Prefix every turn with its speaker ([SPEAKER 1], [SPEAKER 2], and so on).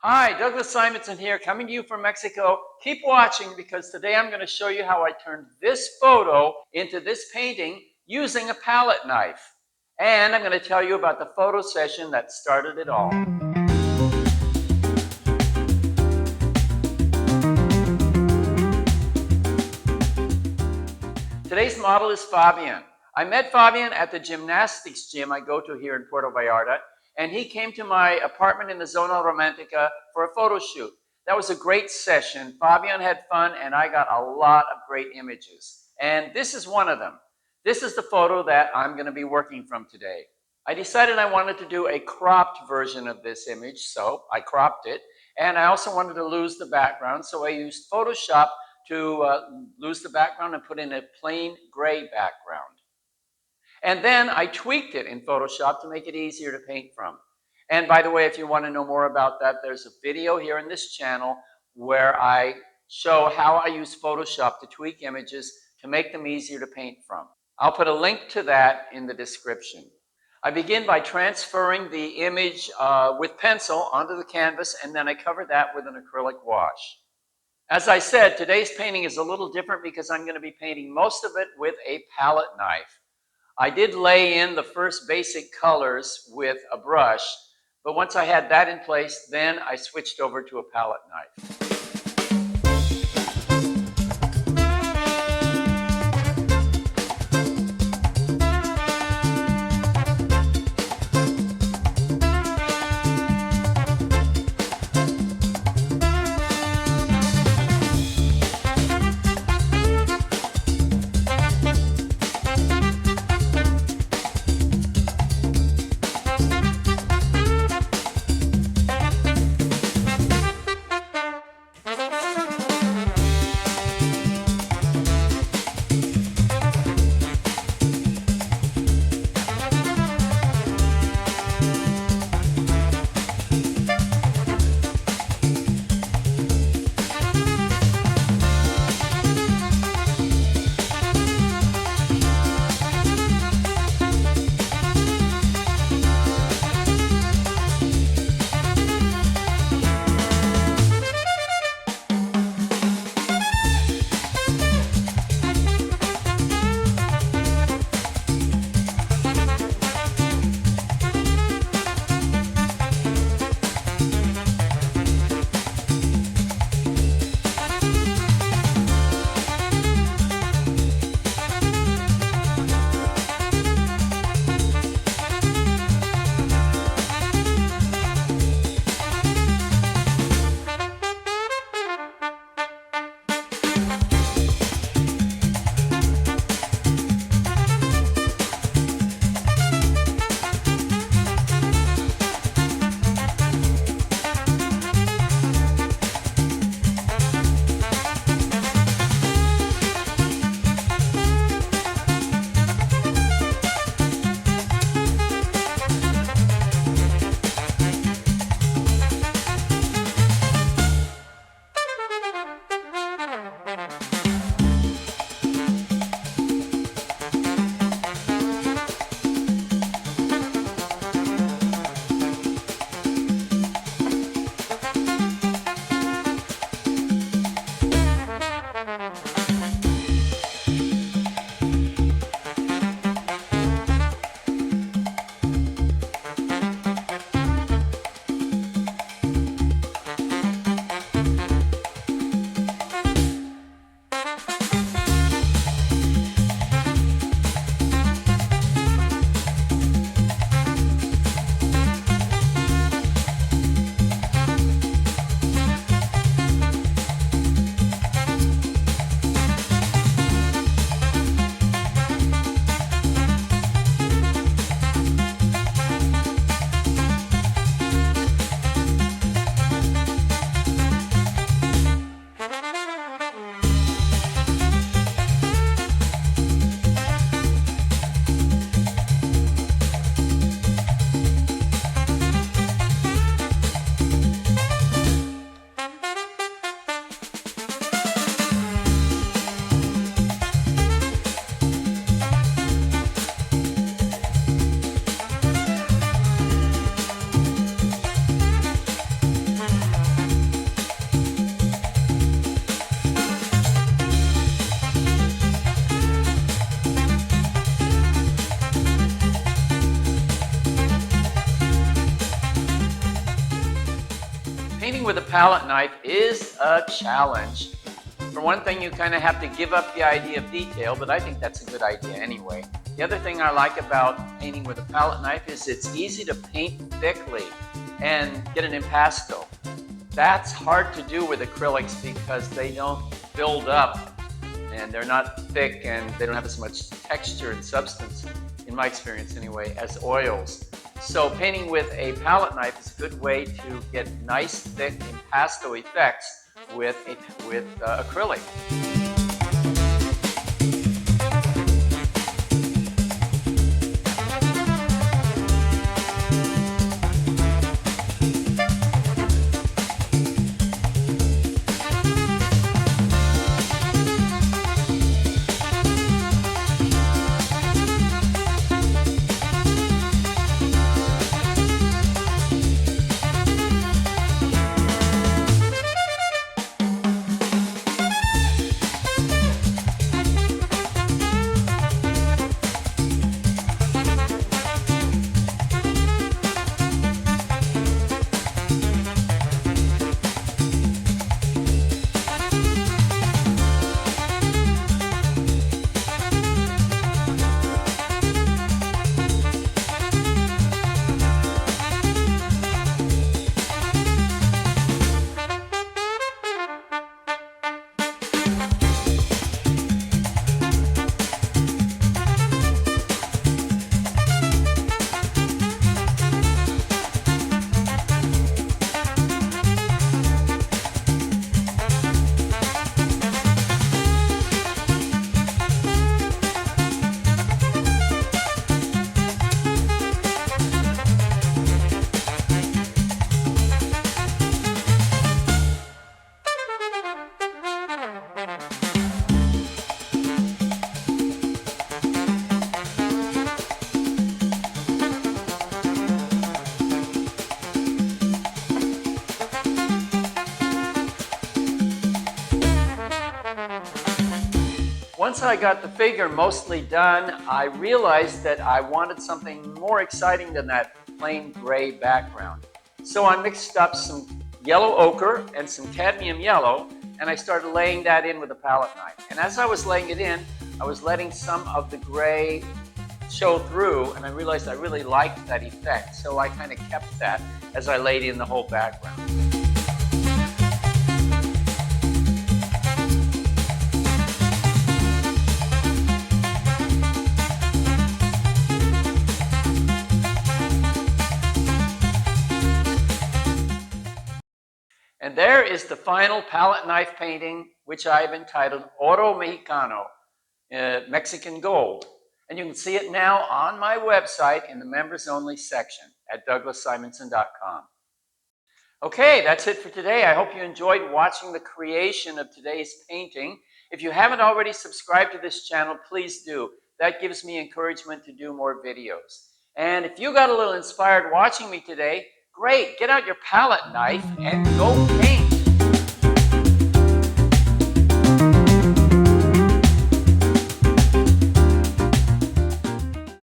[SPEAKER 1] Hi, Douglas Simonson here, coming to you from Mexico. Keep watching because today I'm going to show you how I turned this photo into this painting using a palette knife. And I'm going to tell you about the photo session that started it all. Today's model is Fabian. I met Fabian at the gymnastics gym I go to here in Puerto Vallarta, and he came to my apartment in the Zona Romantica for a photo shoot. That was a great session. Fabian had fun, and I got a lot of great images. And this is one of them. This is the photo that I'm going to be working from today. I decided I wanted to do a cropped version of this image, so I cropped it. And I also wanted to lose the background, so I used Photoshop to lose the background and put in a plain gray background. And then I tweaked it in Photoshop to make it easier to paint from. And by the way, if you want to know more about that, there's a video here in this channel where I show how I use Photoshop to tweak images to make them easier to paint from. I'll put a link to that in the description. I begin by transferring the image with pencil onto the canvas, and then I cover that with an acrylic wash. As I said, today's painting is a little different because I'm going to be painting most of it with a palette knife. I did lay in the first basic colors with a brush, but once I had that in place, then I switched over to a palette knife. Painting with a palette knife is a challenge. For one thing, you kind of have to give up the idea of detail, but I think that's a good idea anyway. The other thing I like about painting with a palette knife is it's easy to paint thickly and get an impasto. That's hard to do with acrylics because they don't build up and they're not thick and they don't have as much texture and substance, in my experience anyway, as oils. So painting with a palette knife is a good way to get nice, thick impasto effects with acrylic. Once I got the figure mostly done, I realized that I wanted something more exciting than that plain gray background. So I mixed up some yellow ochre and some cadmium yellow, and I started laying that in with a palette knife. And as I was laying it in, I was letting some of the gray show through, and I realized I really liked that effect. So I kind of kept that as I laid in the whole background. And there is the final palette knife painting, which I've entitled Oro Mexicano, Mexican Gold. And you can see it now on my website in the members only section at douglassimonson.com. Okay, that's it for today. I hope you enjoyed watching the creation of today's painting. If you haven't already subscribed to this channel, please do. That gives me encouragement to do more videos. And if you got a little inspired watching me today, great, get out your palette knife and go paint.